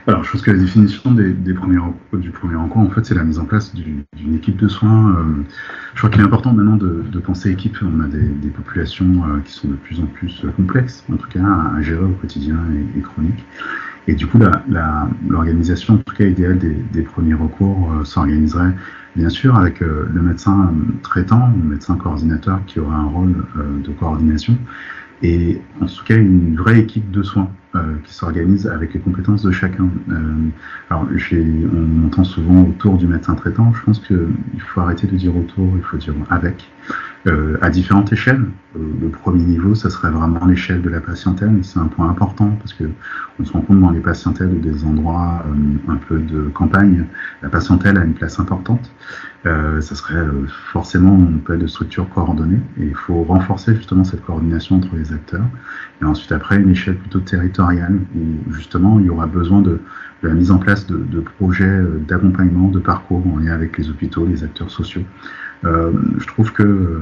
Alors, je pense que la définition du premier recours, en fait, c'est la mise en place d'une équipe de soins. Je crois qu'il est important maintenant de penser équipe. On a des populations qui sont de plus en plus complexes, en tout cas, à gérer au quotidien et chroniques. Et du coup, l'organisation, en tout cas idéale des premiers recours, s'organiserait bien sûr avec le médecin traitant, le médecin coordinateur qui aura un rôle de coordination, et en tout cas une vraie équipe de soins qui s'organise avec les compétences de chacun. Alors, on entend souvent autour du médecin traitant. Je pense qu'il faut arrêter de dire autour, il faut dire avec. À différentes échelles. Le premier niveau, ça serait vraiment l'échelle de la patientèle. C'est un point important parce que on se rend compte dans les patientèles ou des endroits un peu de campagne, la patientèle a une place importante. Ça serait forcément une appelle de structure coordonnée et il faut renforcer justement cette coordination entre les acteurs. Et ensuite après une échelle plutôt territoriale où justement il y aura besoin de la mise en place de projets d'accompagnement, de parcours en lien avec les hôpitaux, les acteurs sociaux. Je trouve que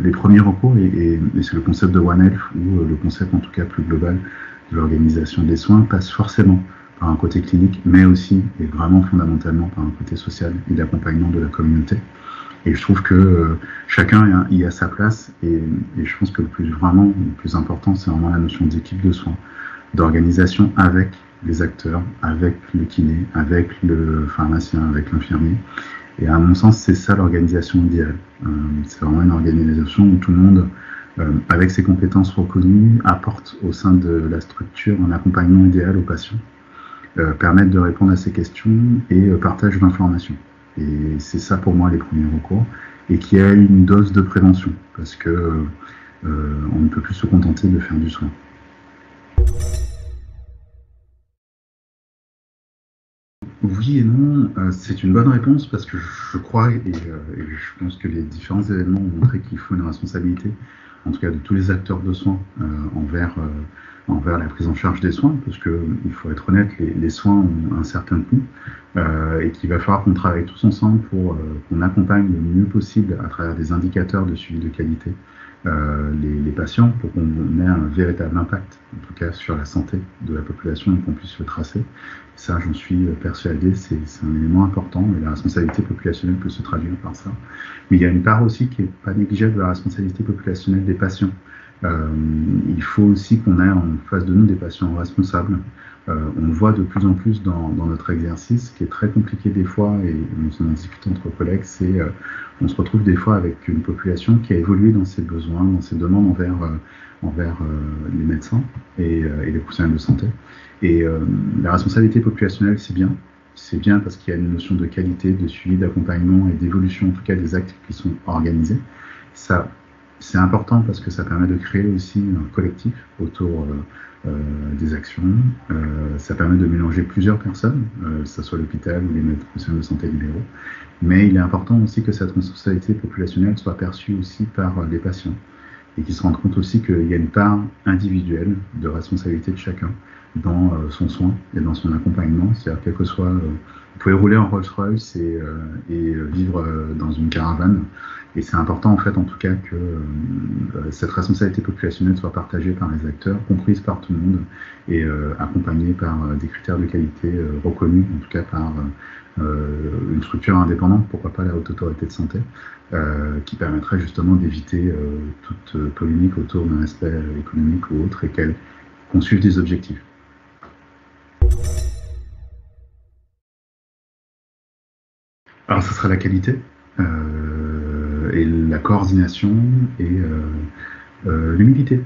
les premiers recours, et c'est le concept de One Health, ou le concept en tout cas plus global de l'organisation des soins, passe forcément par un côté clinique, mais aussi et vraiment fondamentalement par un côté social et d'accompagnement de la communauté. Et je trouve que chacun y a sa place, et je pense que le plus important, c'est vraiment la notion d'équipe de soins, d'organisation avec les acteurs, avec le kiné, avec le pharmacien, avec l'infirmier. Et à mon sens, c'est ça l'organisation idéale. C'est vraiment une organisation où tout le monde, avec ses compétences reconnues, apporte au sein de la structure un accompagnement idéal aux patients, permettre de répondre à ces questions et partage d'informations. Et c'est ça pour moi les premiers recours, et qui a une dose de prévention, parce que on ne peut plus se contenter de faire du soin. Oui et non, c'est une bonne réponse parce que je crois et je pense que les différents événements ont montré qu'il faut une responsabilité, en tout cas de tous les acteurs de soins, envers la prise en charge des soins, parce que il faut être honnête, les soins ont un certain coût et qu'il va falloir qu'on travaille tous ensemble pour qu'on accompagne le mieux possible à travers des indicateurs de suivi de qualité les patients pour qu'on ait un véritable impact, en tout cas sur la santé de la population et qu'on puisse le tracer. Ça, j'en suis persuadé, c'est un élément important et la responsabilité populationnelle peut se traduire par ça. Mais il y a une part aussi qui n'est pas négligeable de la responsabilité populationnelle des patients. Euh, il faut aussi qu'on ait en face de nous des patients responsables. On le voit de plus en plus dans notre exercice, ce qui est très compliqué des fois, et on en discute entre collègues, c'est on se retrouve des fois avec une population qui a évolué dans ses besoins, dans ses demandes envers les médecins et les professionnels de santé. Et la responsabilité populationnelle, c'est bien. C'est bien parce qu'il y a une notion de qualité, de suivi, d'accompagnement et d'évolution, en tout cas des actes qui sont organisés. Ça, c'est important parce que ça permet de créer aussi un collectif autour des actions. Ça permet de mélanger plusieurs personnes, que ce soit l'hôpital ou les professionnels de santé libéraux. Mais il est important aussi que cette responsabilité populationnelle soit perçue aussi par les patients et qu'ils se rendent compte aussi qu'il y a une part individuelle de responsabilité de chacun dans son soin et dans son accompagnement. C'est-à-dire, quel que soit, vous pouvez rouler en Rolls-Royce et vivre dans une caravane. Et c'est important, en fait, en tout cas, que cette responsabilité populationnelle soit partagée par les acteurs, comprise par tout le monde et accompagnée par des critères de qualité reconnus, en tout cas par une structure indépendante, pourquoi pas la Haute Autorité de Santé, qui permettrait justement d'éviter toute polémique autour d'un aspect économique ou autre et qu'on suive des objectifs. Alors, ce sera la qualité et la coordination et l'humilité.